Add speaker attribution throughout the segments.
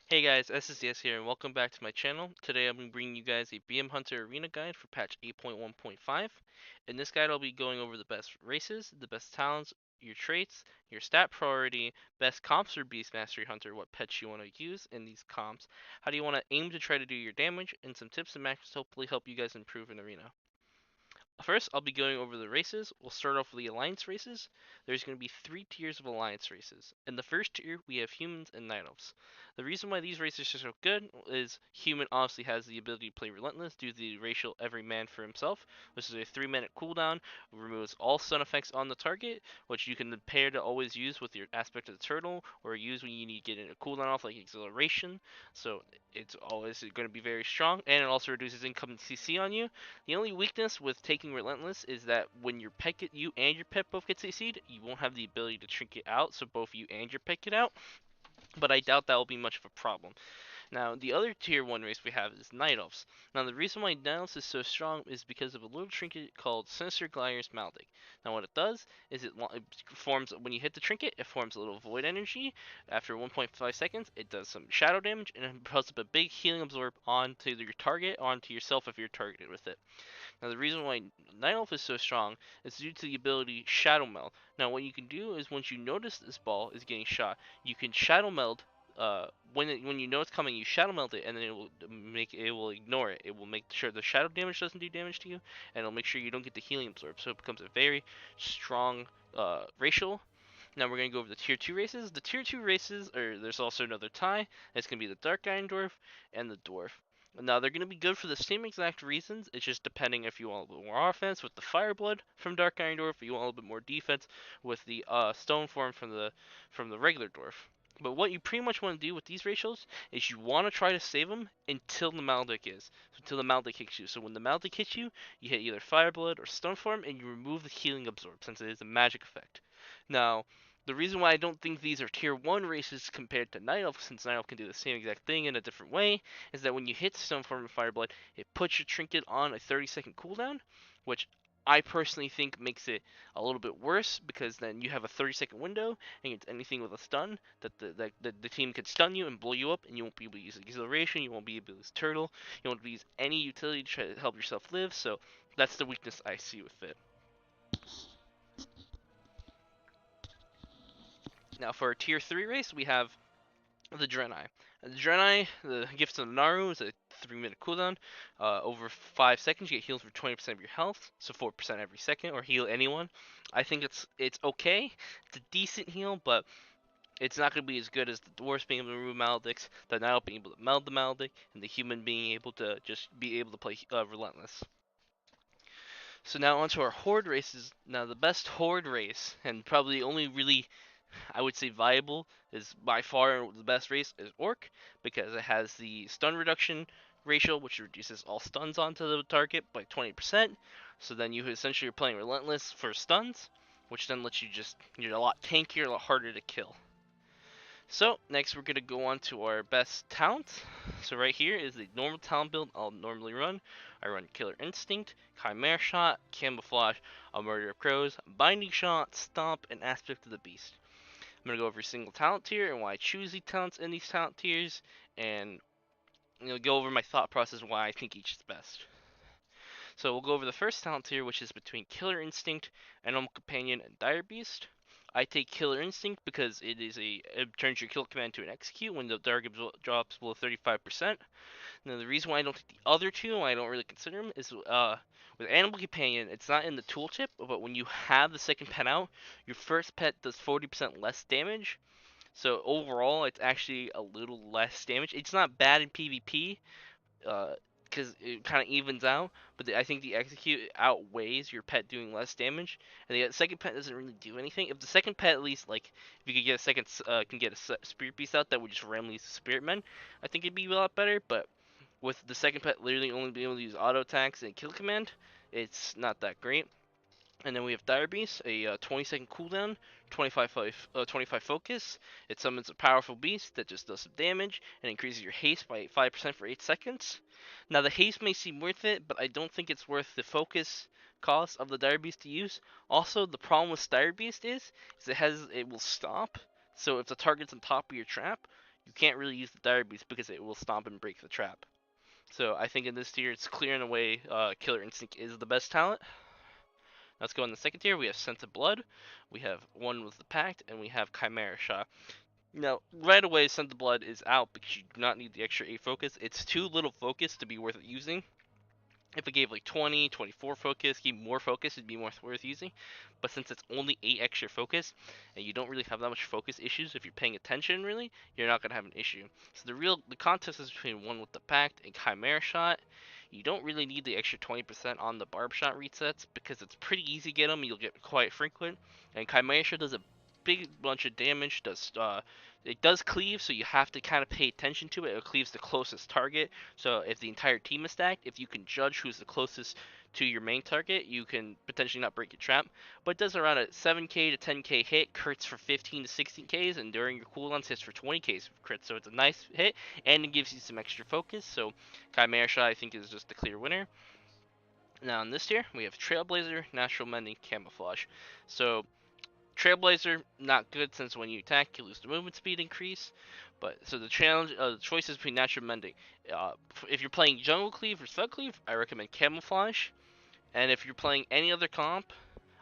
Speaker 1: Hey guys, SSDS here, and welcome back to my channel. Today I'm bringing you guys a BM Hunter Arena guide for patch 8.1.5. In this guide I'll be going over the best races, the best talents, your traits, your stat priority, best comps for Beast Mastery Hunter, what pets you want to use in these comps, how do you want to aim to try to do your damage, and some tips and macros to hopefully help you guys improve in Arena. First, I'll be going over the races. We'll start off with the Alliance races. There's going to be 3 tiers of Alliance races. In the first tier, we have Humans and Night Elves. The reason why these races are so good is Human obviously has the ability to play Relentless due to the racial every man for himself, which is a 3-minute cooldown, removes all stun effects on the target, which you can pair to always use with your Aspect of the Turtle, or use when you need to get a cooldown off like Exhilaration. So it's always going to be very strong, and it also reduces incoming CC on you. The only weakness with taking Relentless is that when your pet you and your pet both get CC'd, you won't have the ability to Trinket out, so both you and your pet get out. But I doubt that will be much of a problem. Now, the other tier 1 race we have is Night Elves. Now, the reason why Night Elves is so strong is because of a little trinket called Sinister Gliders Maldic. Now, what it does is it forms, when you hit the trinket, it forms a little void energy. After 1.5 seconds, it does some shadow damage, and it puts up a big healing absorb onto your target, onto yourself if you're targeted with it. Now, the reason why Night Elf is so strong is due to the ability Shadow Meld. Now, what you can do is once you notice this ball is getting shot, you can Shadow Meld. When you know it's coming, you Shadow Meld it, and then it will ignore it. It will make sure the shadow damage doesn't do damage to you, and it'll make sure you don't get the healing absorb. So it becomes a very strong racial. Now we're gonna go over the tier 2 races. The tier 2 races there's also another tie. It's gonna be the Dark Iron Dwarf and the Dwarf. Now they're gonna be good for the same exact reasons. It's just depending if you want a little more offense with the Fireblood from Dark Iron Dwarf, or you want a little bit more defense with the Stone Form from the regular Dwarf. But what you pretty much want to do with these ratios is you want to try to save them until the Maldic until the Maldic hits you. So when the Maldic hits you, you hit either Fireblood or Stone Form, and you remove the healing absorb since it is a magic effect. Now, the reason why I don't think these are tier 1 races compared to Night Elf, since Night Elf can do the same exact thing in a different way, is that when you hit Stone Form and Fireblood, it puts your trinket on a 30-second cooldown, which I personally think makes it a little bit worse because then you have a 30-second window and it's anything with a stun that the team could stun you and blow you up, and you won't be able to use Exhilaration, you won't be able to use Turtle, you won't be able to use any utility to try to help yourself live. So that's the weakness I see with it. Now for a tier 3 race, we have the Draenei. The Draenei, the Gifts of Naru, is a 3-minute cooldown. Over 5 seconds, you get healed for 20% of your health, so 4% every second, or heal anyone. I think it's okay. It's a decent heal, but it's not going to be as good as the dwarves being able to remove maledics, the Nile being able to meld the maledic, and the human being able to just be able to play relentless. So now onto our horde races. Now the best horde race, and probably only really I would say viable, is by far the best race is Orc, because it has the stun reduction ratio, which reduces all stuns onto the target by 20%. So then you essentially are playing relentless for stuns, which then lets you're a lot tankier, a lot harder to kill. So next we're gonna go on to our best talent. So right here is the normal talent build I'll normally run. I run Killer Instinct, Chimera Shot, Camouflage, a Murder of Crows, Binding Shot, Stomp, and Aspect of the Beast. I'm gonna go over a single talent tier and why I choose these talents in these talent tiers, and go over my thought process why I think each is best. So we'll go over the first talent tier, which is between Killer Instinct, Animal Companion, and Dire Beast. I take Killer Instinct because it turns your kill command to an execute when the target drops below 35%. Now the reason why I don't take the other two, why I don't really consider them, is with Animal Companion, it's not in the tooltip, but when you have the second pet out, your first pet does 40% less damage. So overall, it's actually a little less damage. It's not bad in PvP, because it kind of evens out. But I think the execute outweighs your pet doing less damage, and the second pet doesn't really do anything. If the second pet at least if you could get a second can get a spirit beast out that would just randomly use spirit men, I think it'd be a lot better. But with the second pet literally only being able to use auto attacks and kill command, it's not that great. And then we have Dire Beast, a 20-second cooldown, 25 focus. It summons a powerful beast that just does some damage and increases your haste by 5% for 8 seconds. Now the haste may seem worth it, but I don't think it's worth the focus cost of the Dire Beast to use. Also, the problem with Dire Beast is it will stop. So if the target's on top of your trap, you can't really use the Dire Beast because it will stomp and break the trap. So I think in this tier, it's clear in a way Killer Instinct is the best talent. Let's go in the second tier. We have Sense of Blood, we have One with the Pact, and we have Chimera Shot. Now, right away, Sense of Blood is out because you do not need the extra 8 focus. It's too little focus to be worth using. If it gave like 20, 24 focus, gave more focus, it'd be more worth using. But since it's only 8 extra focus, and you don't really have that much focus issues if you're paying attention, really, you're not gonna have an issue. So the contest is between One with the Pact and Chimera Shot. You don't really need the extra 20% on the Barb Shot resets because it's pretty easy to get them. You'll get quite frequent, and Chimera Shot does a big bunch of damage. It does cleave, so you have to kind of pay attention to it. It cleaves the closest target. So if the entire team is stacked, if you can judge who's the closest to your main target, you can potentially not break your trap. But it does around a 7k to 10k hit, crits for 15 to 16ks, and during your cooldowns hits for 20ks crits. So it's a nice hit, and it gives you some extra focus. So Chimera Shot, I think, is just the clear winner. Now in this tier, we have Trailblazer, Natural Mending, Camouflage. So Trailblazer, not good since when you attack, you lose the movement speed increase. But so the challenge, the choices between Natural Mending. Uh, if you're playing Jungle Cleave or Thug Cleave, I recommend Camouflage. And if you're playing any other comp,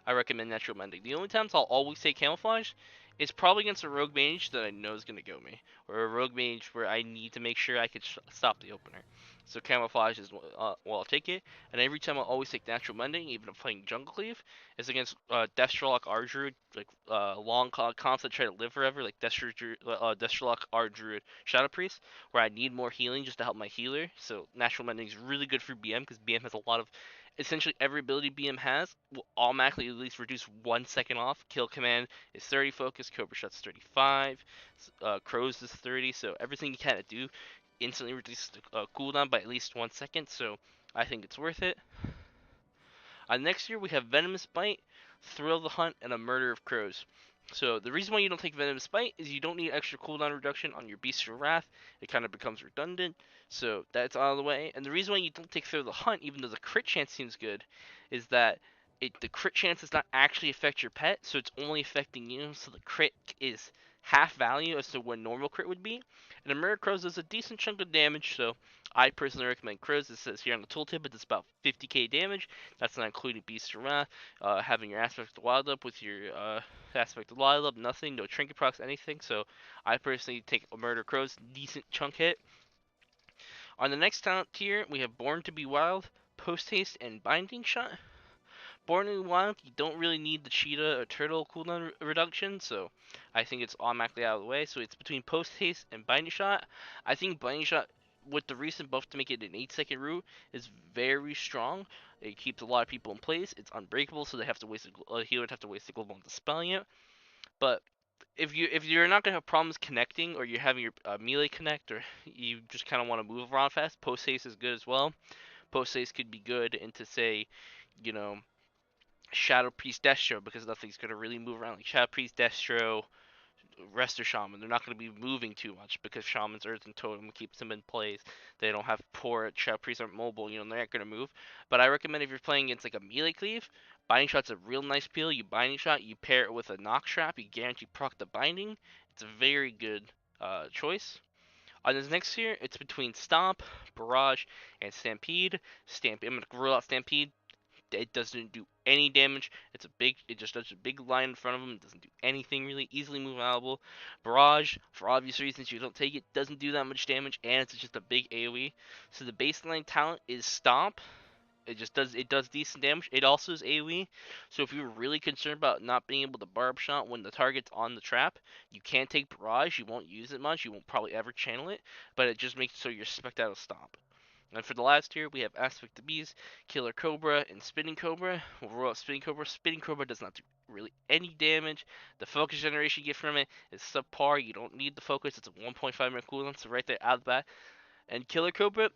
Speaker 1: I recommend Natural Mending. The only times I'll always say Camouflage is probably against a Rogue Mage that I know is going to go me, or a Rogue Mage where I need to make sure I can stop the opener. So Camouflage is well, I'll take it. And every time I'll always take Natural Mending, even if I'm playing Jungle Cleave, is against Destrolock R Druid, like long comps that try to live forever, like Destrolock R Druid Shadow Priest, where I need more healing just to help my healer. So Natural Mending is really good for BM because BM has a lot of essentially every ability BM has will automatically at least reduce 1 second off. Kill Command is 30 focus, Cobra Shot's 35, Crows is 30, so everything you kind of do instantly reduces the cooldown by at least 1 second, so I think it's worth it. Next year we have Venomous Bite, Thrill the Hunt, and a Murder of Crows. So the reason why you don't take Venomous Bite is you don't need extra cooldown reduction on your Beast of Wrath. It kind of becomes redundant, so that's out of the way. And the reason why you don't take Thrill the Hunt, even though the crit chance seems good, is that the crit chance does not actually affect your pet, so it's only affecting you. So the crit is half value as to what normal crit would be. And a Murder of Crows does a decent chunk of damage, so I personally recommend Crows. It says here on the tooltip it's about 50k damage. That's not including Beast of Wrath, having your Aspect of Wild up with your Aspect of Wild up, nothing, no Trinket procs, anything. So I personally take Murder Crows, decent chunk hit. On the next talent tier, we have Born to be Wild, Post Haste, and Binding Shot. Born to be Wild, you don't really need the Cheetah or Turtle cooldown reduction, so I think it's automatically out of the way. So it's between Post Haste and Binding Shot. I think Binding Shot, with the recent buff to make it an 8-second route, is very strong. It keeps a lot of people in place. It's unbreakable, so they have to waste a healer would have to waste a global on dispelling it. But if you're not gonna have problems connecting, or you're having your melee connect, or you just kind of want to move around fast, Post Haste is good as well. Post Haste could be good into, say, you know, Shadow Priest Destro, because nothing's gonna really move around, like Shadow Priest Destro, Rester Shaman. They're not going to be moving too much because Shaman's Earth and Totem keeps them in place. They don't have poor Shadow Priests aren't mobile, they're not going to move. But I recommend if you're playing against like a melee cleave, Binding Shot's a real nice peel. You Binding Shot, you pair it with a Knock Trap, you guarantee proc the Binding. It's a very good choice. On this next tier, it's between Stomp, Barrage, and Stampede. I'm going to rule out Stampede. It doesn't do any damage. It just does a big line in front of him. It doesn't do anything really. Easily moveable. Barrage, for obvious reasons you don't take it, doesn't do that much damage, and it's just a big AoE. So the baseline talent is Stomp. It does decent damage. It also is AoE. So if you're really concerned about not being able to barb shot when the target's on the trap, you can take Barrage. You won't use it much. You won't probably ever channel it, but it just makes it so you're spec'd out of Stomp. And for the last tier, we have Aspect of Beast, Killer Cobra, and Spinning Cobra. We'll roll out Spinning Cobra. Spinning Cobra does not do really any damage. The focus generation you get from it is subpar. You don't need the focus. It's a 1.5 minute cooldown, so right there out of the bat. And Killer Cobra,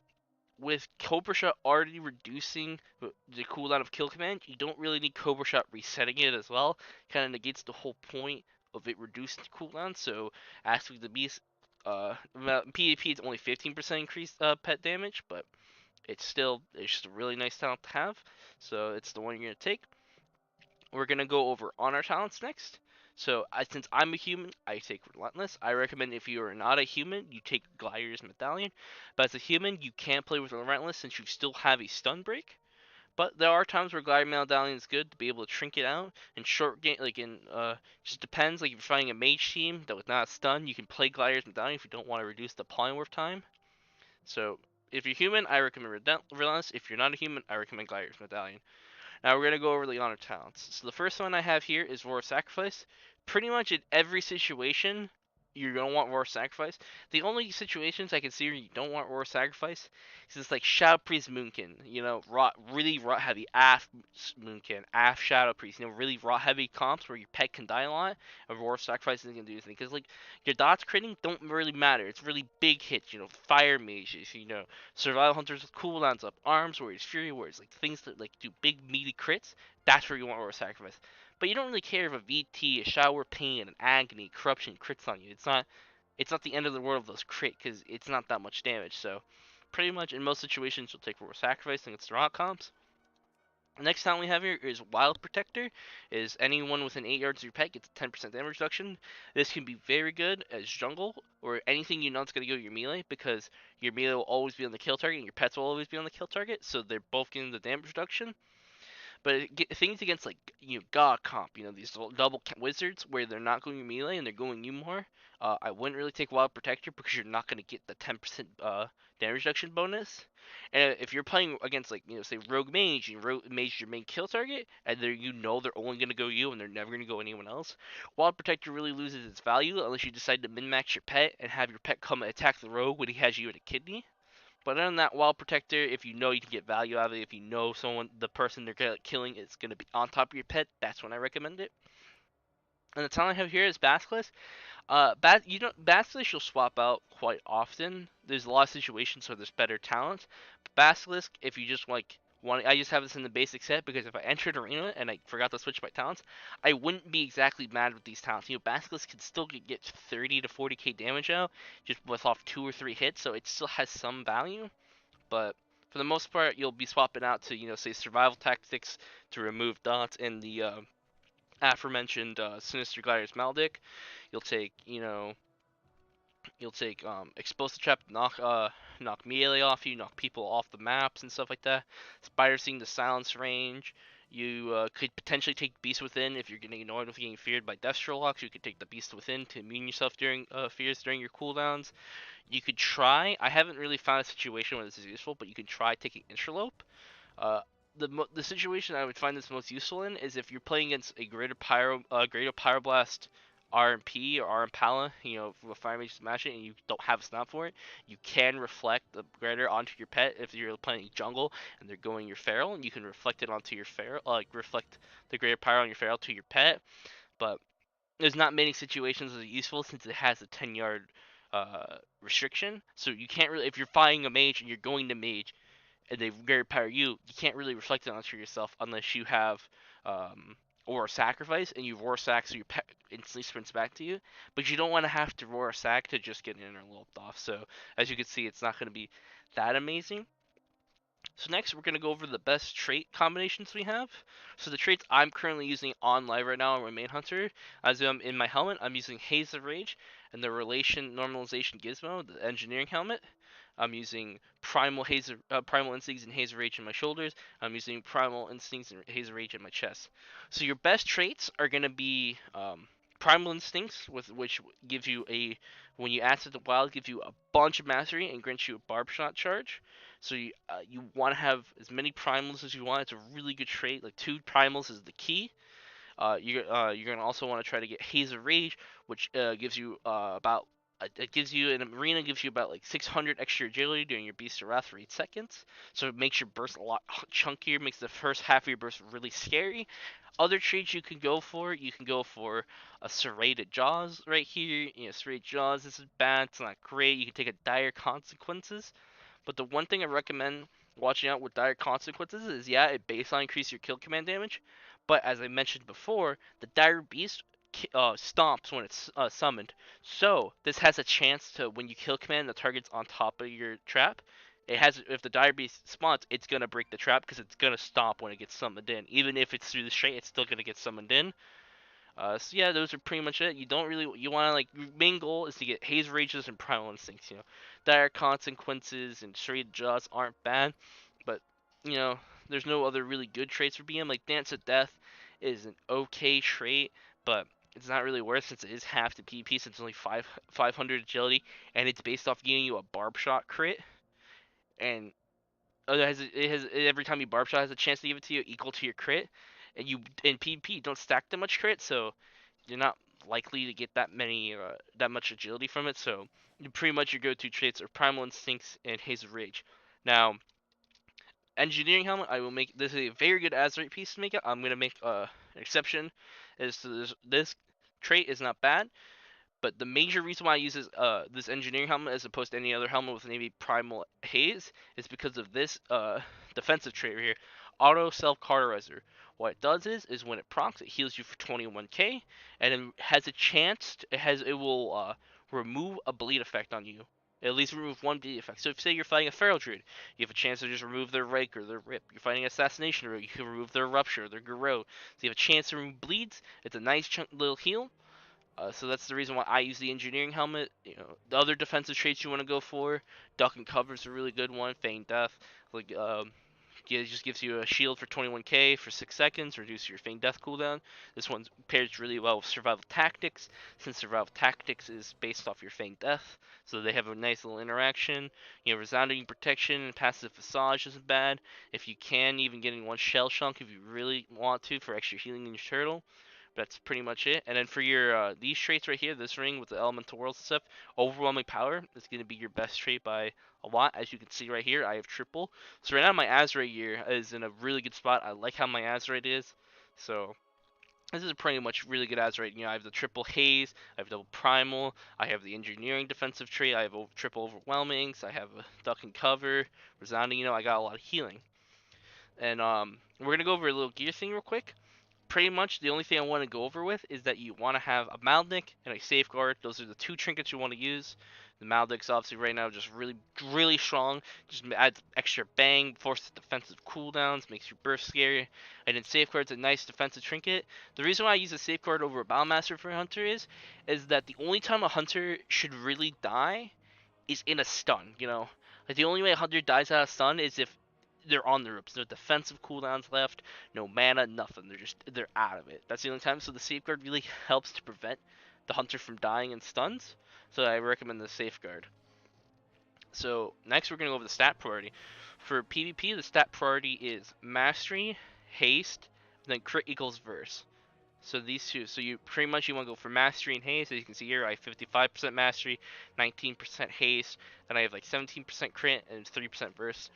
Speaker 1: with Cobra Shot already reducing the cooldown of Kill Command, you don't really need Cobra Shot resetting it as well. Kind of negates the whole point of it reducing the cooldown. So Aspect of the Beast, PvP is only 15% increased pet damage, but it's just a really nice talent to have. So it's the one you're gonna take. We're gonna go over honor talents next. So since I'm a human, I take Relentless. I recommend if you are not a human, you take Glider's Medallion. But as a human, you can't play with Relentless since you still have a stun break. But there are times where Glider Medallion is good to be able to trinket out in short game, like in just depends. Like if you're fighting a mage team that was not stunned, you can play Glider's Medallion if you don't want to reduce the polymorph time. So if you're human, I recommend Relentless. If you're not a human, I recommend Glider's Medallion. Now we're gonna go over the honor talents. So the first one I have here is Roar of Sacrifice. Pretty much in every situation, you're gonna want Roar of Sacrifice. The only situations I can see where you don't want Roar of Sacrifice is this like Shadow Priest Moonkin. You know, really rot heavy AF Moonkin, AF Shadow Priest. You know, really rot heavy comps where your pet can die a lot, and Roar of Sacrifice isn't gonna do anything. Because like your dots critting don't really matter. It's really big hits. You know, fire mages. You know, survival hunters with cooldowns up, arms warriors, fury warriors, like things that like do big meaty crits. That's where you want Roar Sacrifice. But you don't really care if a VT, a shower pain, an agony, corruption crits on you. It's not the end of the world of those crit because it's not that much damage. So pretty much in most situations you'll take Roar Sacrifice against the rock comps. The next talent we have here is Wild Protector. Is anyone within 8 yards of your pet gets a 10% damage reduction. This can be very good as jungle or anything you know it's going to go your melee because your melee will always be on the kill target and your pets will always be on the kill target. So they're both getting the damage reduction. But things against like God comp, these double wizards where they're not going melee and they're going you more. I wouldn't really take Wild Protector because you're not going to get the 10% damage reduction bonus. And if you're playing against like say Rogue Mage and Rogue Mage is your main kill target, and they're they're only going to go you and they're never going to go anyone else, Wild Protector really loses its value unless you decide to min max your pet and have your pet come attack the Rogue when he has you at a kidney. But other than that, Wild Protector, if you know you can get value out of it, if you know the person they're killing is going to be on top of your pet, that's when I recommend it. And the talent I have here is Basilisk. Basilisk you'll swap out quite often. There's a lot of situations where there's better talents. But Basilisk, if you just I just have this in the basic set because if I entered arena and I forgot to switch my talents, I wouldn't be exactly mad with these talents. Basilisk can still get 30 to 40k damage out just with off 2 or 3 hits, so it still has some value. But for the most part, you'll be swapping out to say survival tactics to remove dots in the aforementioned Sinister Glider's Maldic. You'll take explosive trap, knock melee off you, knock people off the maps and stuff like that. Spider seeing the silence range. You could potentially take Beast Within if you're getting annoyed with getting feared by Death Sherlocks. You could take the Beast Within to immune yourself during fears during your cooldowns. You could try. I haven't really found a situation where this is useful, but you can try taking Interlope. Uh, the situation I would find this most useful in is if you're playing against a Greater Pyroblast RMP or RMPala, with Fire Mage Smash it and you don't have a snap for it, you can reflect the Greater onto your pet if you're playing jungle and they're going your Feral, and you can reflect it onto your Feral, reflect the Greater Pyro on your Feral to your pet. But there's not many situations that are useful since it has a 10-yard restriction. So you can't really, if you're fighting a mage and you're going to mage and they Greater Power you can't really reflect it onto yourself unless you have Aura Sacrifice and you Roar Sack so your pet instantly sprints back to you. But you don't want to have to Roar Sack to just get interloped off. So as you can see, it's not going to be that amazing. So next we're going to go over the best trait combinations we have. So the traits I'm currently using on live right now on my main hunter, as I'm in my helmet, I'm using Haze of Rage and the Relation Normalization Gizmo, the Engineering Helmet. I'm using Primal Instincts and Haze of Rage in my shoulders. I'm using Primal Instincts and Haze of Rage in my chest. So your best traits are going to be Primal Instincts, with which gives you when you access the wild, gives you a bunch of mastery and grants you a barb shot charge. So you want to have as many primals as you want. It's a really good trait. Like 2 primals is the key. You're gonna also want to try to get Haze of Rage, which gives you it gives you an arena gives you about like 600 extra agility during your Beast of Wrath for 8 seconds. So it makes your burst a lot chunkier, makes the first half of your burst really scary. Other traits you can go for a Serrated Jaws right here. Serrated Jaws, this is bad, it's not great. You can take a Dire Consequences. But the one thing I recommend watching out with Dire Consequences is, it baseline increases your kill command damage, but as I mentioned before, the Dire Beast stomps when it's summoned. So this has a chance to, when you kill command, the target's on top of your trap. If the Dire Beast spawns, it's gonna break the trap because it's gonna stomp when it gets summoned in. Even if it's through the straight, it's still gonna get summoned in. So yeah, those are pretty much it. You want to like your main goal is to get haze rages and primal instincts. Dire consequences and straight jaws aren't bad, but you know there's no other really good traits for BM. Like Dance of Death is an okay trait, but it's not really worth since it is half the PP since it's only 500 agility and it's based off giving you a barb shot crit and every time you barb shot has a chance to give it to you equal to your crit, and you in PvP you don't stack that much crit, so you're not likely to get that much agility from it. So pretty much your go-to traits are Primal Instincts and Haze of Rage. Now, Engineering Helmet, I will make this is a very good Azerite piece to make it. I'm gonna make an exception as to this trait is not bad. But the major reason why I use this engineering helmet as opposed to any other helmet with maybe primal haze is because of this defensive trait right here, auto self cauterizer. What it does is when it procs, it heals you for 21k, and it has a chance. It will remove a bleed effect on you. At least remove one bleed effect. So if say you're fighting a feral druid, you have a chance to just remove their rake or their rip. You're fighting assassination rogue, you can remove their rupture, their garrote. So you have a chance to remove bleeds. It's a nice little heal. So that's the reason why I use the engineering helmet. The other defensive traits you want to go for, duck and cover is a really good one. Feign death, like yeah, it just gives you a shield for 21k for 6 seconds, reduce your feign death cooldown. This one pairs really well with survival tactics, since survival tactics is based off your feign death, so they have a nice little interaction. Resounding protection and passive visage isn't bad. If you can, even getting one shell chunk if you really want to for extra healing in your turtle. That's pretty much it. And then for your these traits right here, this ring with the elemental worlds and stuff, overwhelming power is going to be your best trait by a lot. As you can see right here, I have triple. So right now my Azerite gear is in a really good spot. I like how my Azerite is. So this is pretty much really good Azerite. I have the triple haze, I have double primal, I have the engineering defensive trait, I have triple overwhelmings, I have a duck and cover, resounding. I got a lot of healing. And we're gonna go over a little gear thing real quick. Pretty much the only thing I want to go over with is that you want to have a Maldnick and a Safeguard. Those are the two trinkets you want to use. The Maldnick's obviously right now just really, really strong. Just adds extra bang, forces defensive cooldowns, makes your burst scary. And then Safeguard's a nice defensive trinket. The reason why I use a Safeguard over a Battlemaster for a Hunter is that the only time a Hunter should really die is in a stun. Like the only way a Hunter dies out of stun is if they're on the ropes. No defensive cooldowns left, no mana, nothing. They're out of it. That's the only time. So the Safeguard really helps to prevent the Hunter from dying in stuns. So I recommend the Safeguard. So next we're gonna go over the stat priority. For PvP, the stat priority is Mastery, Haste, then Crit equals Verse. So these two. So you pretty much want to go for Mastery and Haste. As you can see here, I have 55% Mastery, 19% Haste, then I have like 17% Crit and 3% Verse.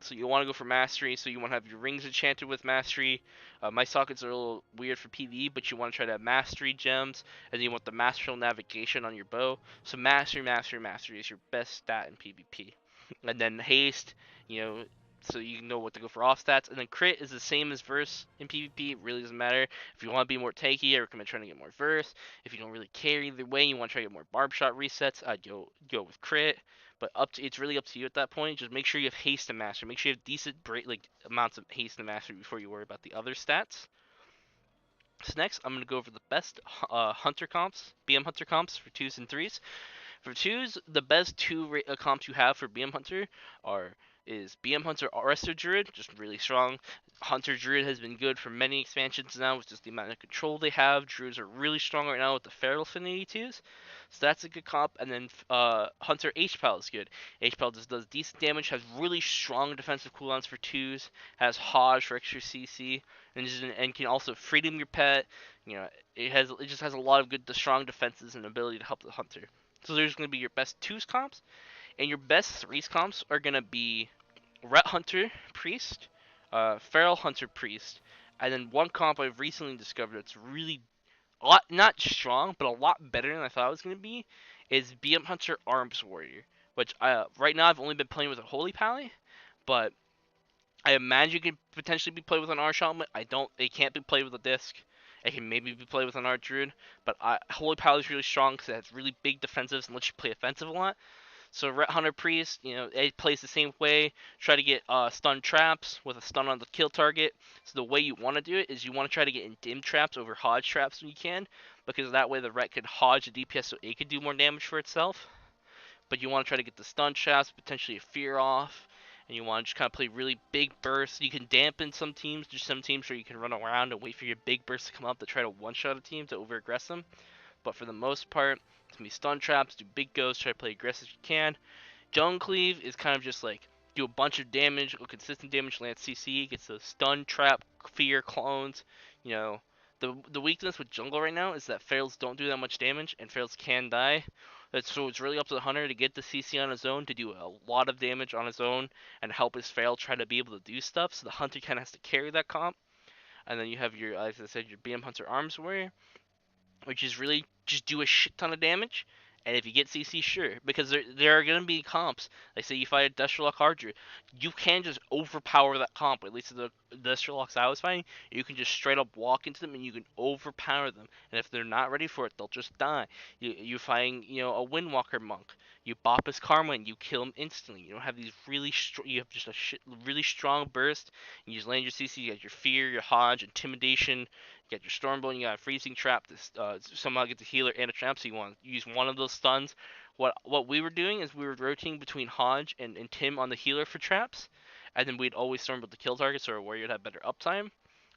Speaker 1: So you want to go for Mastery, so you want to have your rings enchanted with Mastery. My sockets are a little weird for PvE, but you want to try to have Mastery gems, and then you want the Masterful Navigation on your bow. So Mastery, Mastery, Mastery is your best stat in PvP. And then Haste, so you know what to go for off stats. And then Crit is the same as Verse in PvP. It really doesn't matter. If you want to be more tanky, I recommend trying to get more Verse. If you don't really care either way, you want to try to get more Barb Shot resets, I'd go with Crit. But it's really up to you at that point. Just make sure you have haste and mastery. Make sure you have decent amounts of haste and mastery before you worry about the other stats. So next, I'm gonna go over the best hunter comps, BM hunter comps for 2s and 3s. For 2s, the best comps you have for BM hunter is BM Hunter Resto Druid, just really strong. Hunter Druid has been good for many expansions now with just the amount of control they have. Druids are really strong right now with the Feral Affinity 2s. So that's a good comp. And then Hunter H-Pal is good. H-Pal just does decent damage, has really strong defensive cooldowns for 2s, has Hodge for extra CC, and can also freedom your pet. It just has a lot of good strong defenses and ability to help the Hunter. So there's going to be your best 2s comps. And your best 3s comps are going to be Ret Hunter Priest, Feral Hunter Priest, and then one comp I've recently discovered that's really a lot, not strong, but a lot better than I thought it was going to be, is BM Hunter Arms Warrior, which right now I've only been playing with a Holy Pally, but I imagine it could potentially be played with an Arch Helmet. It can't be played with a disc. It can maybe be played with an Arch Druid, but Holy Pally is really strong because it has really big defensives and lets you play offensive a lot. So Ret Hunter Priest, it plays the same way. Try to get stun traps with a stun on the kill target. So the way you want to do it is you want to try to get in dim traps over hodge traps when you can, because that way the Ret could hodge the DPS so it could do more damage for itself. But you want to try to get the stun traps, potentially a fear off, and you want to just kind of play really big bursts. You can dampen some teams. There's some teams where you can run around and wait for your big bursts to come up to try to one-shot a team to over-aggress them. But for the most part, it's going to be stun traps, do big ghosts, try to play aggressive as you can. Jungle Cleave is kind of just like do a bunch of damage, consistent damage, land CC, gets those stun trap, fear clones. You know, the weakness with jungle right now is that Ferals don't do that much damage, and Ferals can die. So it's really up to the hunter to get the CC on his own, to do a lot of damage on his own, and help his Feral try to be able to do stuff. So the hunter kind of has to carry that comp. And then you have your, as I said, your BM Hunter Arms Warrior, which is really just do a shit ton of damage. And if you get CC, sure, because there are gonna be comps. Like say you fight a Destrolock Hardra, you can just overpower that comp. At least the Destrolocks I was fighting, you can just straight up walk into them and you can overpower them. And if they're not ready for it, they'll just die. You fighting a Windwalker monk, you bop his Karma and you kill him instantly. You don't have these you have just a really strong burst. You just land your CC, you got your fear, your hodge, intimidation. You got your Stormbolt, you got a freezing trap to somehow get the healer and a trap, so you want to use one of those stuns. What we were doing is we were rotating between Hodge and Tim on the healer for traps, and then we'd always Stormbolt the kill target so our warrior would have better uptime,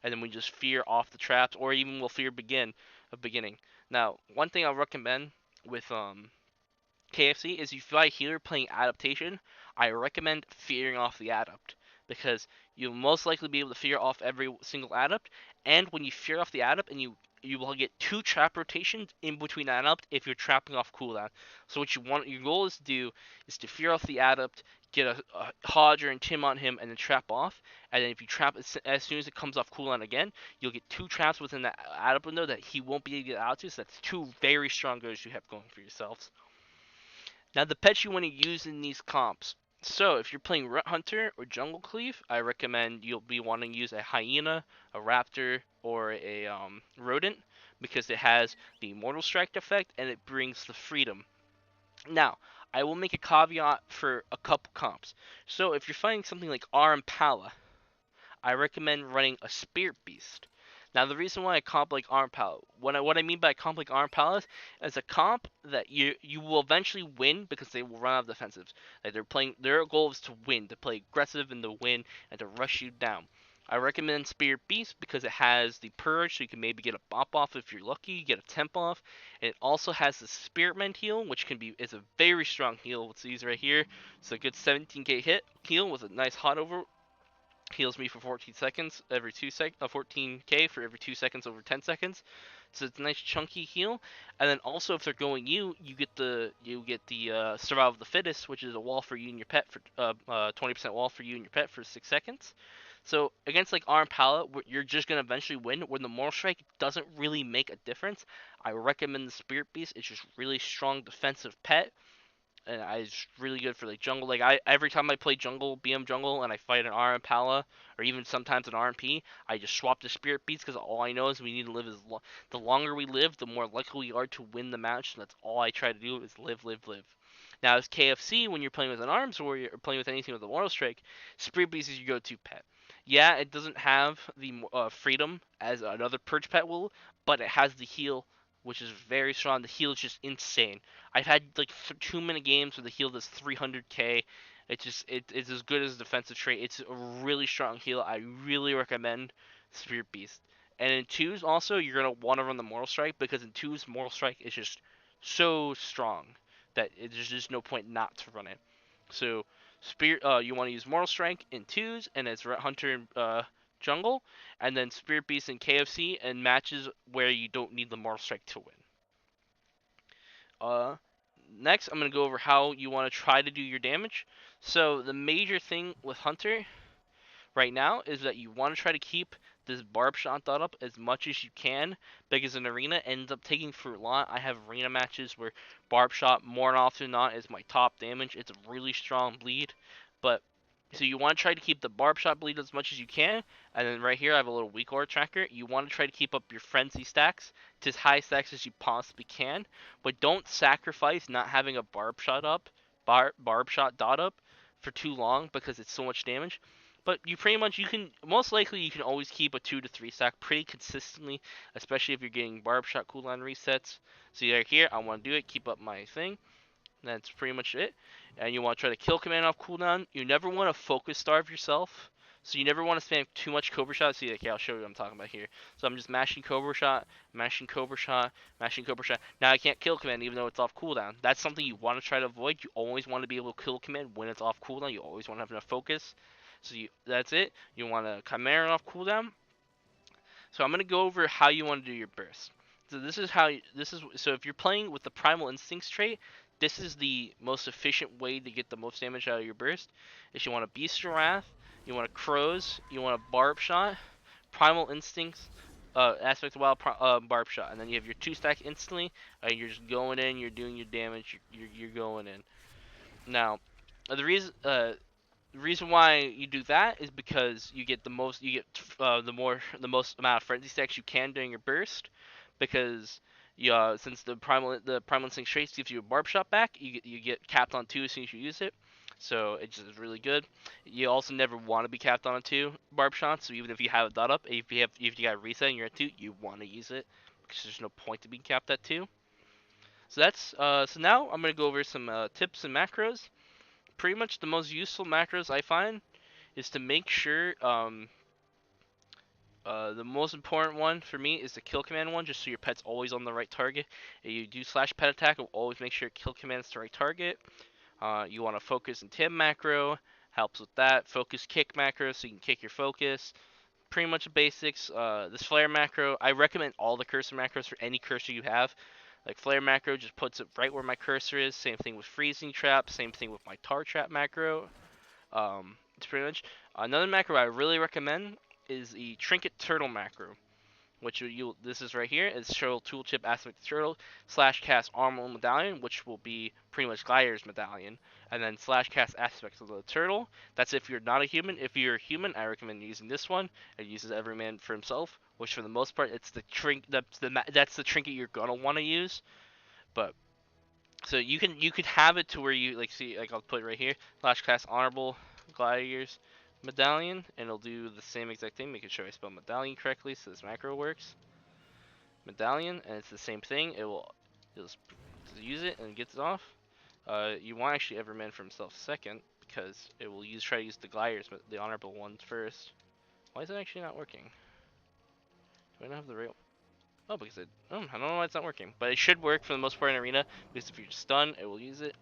Speaker 1: and then we just fear off the traps, or even we'll fear beginning. Now, one thing I'll recommend with KFC is if you fight healer playing adaptation, I recommend fearing off the adapt, because you'll most likely be able to fear off every single adapt, and when you fear off the adapt and you will get 2 trap rotations in between adapt if you're trapping off cooldown. So what your goal is to do is to fear off the adapt, get a Hodge or a Tim on him, and then trap off. And then if you trap as soon as it comes off cooldown again, you'll get 2 traps within that adapt window that he won't be able to get out to. So that's 2 very strong goals you have going for yourselves. Now the pets you want to use in these comps. So if you're playing Ret Hunter or Jungle Cleave, I recommend you'll be wanting to use a Hyena, a Raptor, or a Rodent, because it has the Immortal Strike effect and it brings the freedom. Now, I will make a caveat for a couple comps. So if you're fighting something like Pala, I recommend running a Spirit Beast. Now, the reason why I comp like Arm Palace, what I mean by comp like Arm Palace is a comp that you will eventually win because they will run out of defensives. Like their goal is to win, to play aggressive and to win and to rush you down. I recommend Spirit Beast because it has the Purge, so you can maybe get a Bop off if you're lucky, get a Temp off. And it also has the Spirit Mend heal, which is a very strong heal. Let's use right here. It's a good 17k heal with a nice hot over, heals me for 14 seconds every 2 seconds, 14k for every 2 seconds over 10 seconds. So it's a nice chunky heal. And then also if they're going you get the survival of the fittest, which is a wall for you and your pet for 20% wall for you and your pet for 6 seconds. So against like Arm Palette, you're just gonna eventually win. When the Moral Strike doesn't really make a difference, I recommend the Spirit Beast. It's just really strong defensive pet, and it's really good for like jungle. Like every time I play jungle, BM jungle, and I fight an RM Pala or even sometimes an RMP, I just swap the Spirit Beats because all I know is we need to live the longer we live, the more likely we are to win the match. So that's all I try to do is live, live, live. Now as KFC, when you're playing with an Arms Warrior or playing with anything with a Mortal Strike, Spirit Beast is your go-to pet. Yeah, it doesn't have the freedom as another Purge pet will, but it has the heal, which is very strong. The heal is just insane. I've had like 2 minute games where the heal does 300k. It's as good as a defensive trait. It's a really strong heal. I really recommend Spirit Beast. And in twos also, you're gonna want to run the Mortal Strike because in twos Mortal Strike is just so strong that there's just no point not to run it. So you want to use Mortal Strike in twos, and it's Ret Hunter in jungle, and then Spirit Beast in KFC and matches where you don't need the Mortal Strike to win. Next, I'm going to go over how you want to try to do your damage. So the major thing with Hunter right now is that you want to try to keep this barb shot dot up as much as you can, because an arena ends up taking for a lot. I have arena matches where barb shot more often than not is my top damage. It's a really strong bleed, but so you want to try to keep the barb shot bleed as much as you can. And then right here I have a little weak aura tracker. You want to try to keep up your frenzy stacks to as high stacks as you possibly can, but don't sacrifice not having a barb shot up barb shot dot up for too long because it's so much damage. But you pretty much you can most likely you can always keep a 2 to 3 stack pretty consistently, especially if you're getting barb shot cooldown resets. So you're here, I want to do it, keep up my thing. That's pretty much it. And you want to try to kill command off cooldown. You never want to focus starve yourself. So you never want to spam too much Cobra Shot. See, okay, I'll show you what I'm talking about here. So I'm just mashing Cobra Shot, mashing Cobra Shot, mashing Cobra Shot. Now I can't kill command even though it's off cooldown. That's something you want to try to avoid. You always want to be able to kill command when it's off cooldown. You always want to have enough focus. So that's it. You want to Chimera off cooldown. So I'm gonna go over how you want to do your burst. So so if you're playing with the Primal Instincts trait, this is the most efficient way to get the most damage out of your burst. Is you want a Beast of Wrath, you want a Crows, you want a Barb Shot, Primal Instincts, Aspect of Wild, Barb Shot, and then you have your 2-stack instantly. You're just going in, you're doing your damage, you're going in. Now, the reason why you do that is because you get the most the most amount of frenzy stacks you can during your burst, because since the primal instinct traits gives you a barb shot back, you get capped on 2 as soon as you use it, so it just is really good. You also never want to be capped on a 2 barb shot, so even if you have a dot up, if you got a reset and you're at 2, you want to use it because there's no point to being capped at 2. So that's so now I'm gonna go over some tips and macros. Pretty much the most useful macros I find is to make sure the most important one for me is the kill command one, just so your pet's always on the right target. If you do slash pet attack, it'll always make sure kill command is the right target. You want to focus and tim macro, helps with that. Focus kick macro, so you can kick your focus. Pretty much the basics. This flare macro, I recommend all the cursor macros for any cursor you have. Like flare macro just puts it right where my cursor is. Same thing with freezing trap. Same thing with my tar trap macro. It's pretty much another macro I really recommend is the trinket turtle macro, which this is right here. It's turtle tooltip aspect turtle slash cast armor medallion, which will be pretty much Glidier's medallion, and then slash cast aspects of the turtle. That's if you're not a human. If you're a human, I recommend using this one. It uses every man for himself, which for the most part it's the that's the trinket you're gonna want to use. But so you could have it to where you see I'll put it right here, slash cast honorable Glidier's medallion, and it'll do the same exact thing, making sure I spell medallion correctly so this macro works. Medallion, and it's the same thing. It'll just use it and gets it off. You want actually every man for himself second, because it will try to use the gliders, but the honorable ones first. Why is it actually not working? Do I not have the real? Oh, because I don't know why it's not working, but it should work for the most part in arena, because if you're stunned, it will use it.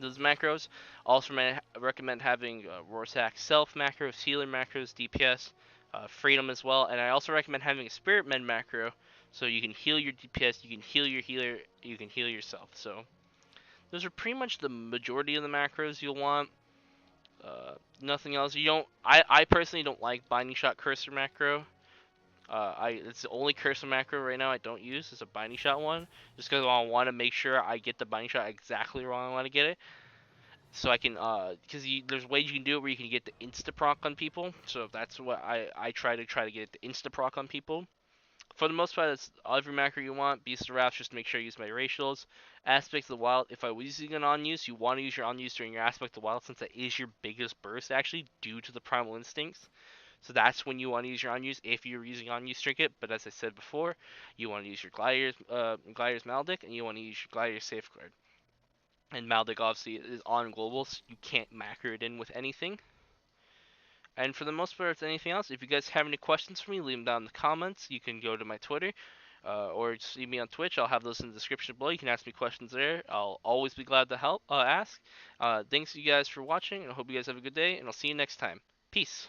Speaker 1: Those macros. Also, I recommend having Rorschach self macros, healer macros, DPS, freedom as well, and I also recommend having a spirit men macro, so you can heal your DPS, you can heal your healer, you can heal yourself. So those are pretty much the majority of the macros you'll want. Nothing else. You don't. I personally don't like binding shot cursor macro. It's the only cursor macro right now I don't use is a binding shot one, just because I want to make sure I get the binding shot exactly where I want to get it, so I can because there's ways you can do it where you can get the insta proc on people. So that's what I try to get the insta proc on people. For the most part, it's every macro you want. Beast of Wrath, just to make sure I use my ratios. Aspects of the Wild, if I was using an on-use, you want to use your on-use during your Aspect of the Wild, since that is your biggest burst actually due to the Primal Instincts. So that's when you want to use your on-use if you're using on-use trinket. But as I said before, you want to use your Glidier's Maldic, and you want to use your Glidier's Safeguard. And Maldic obviously is on global, so you can't macro it in with anything. And for the most part, if anything else, if you guys have any questions for me, leave them down in the comments. You can go to my Twitter, or see me on Twitch. I'll have those in the description below. You can ask me questions there. I'll always be glad to help ask. Thanks you guys for watching, and I hope you guys have a good day, and I'll see you next time. Peace.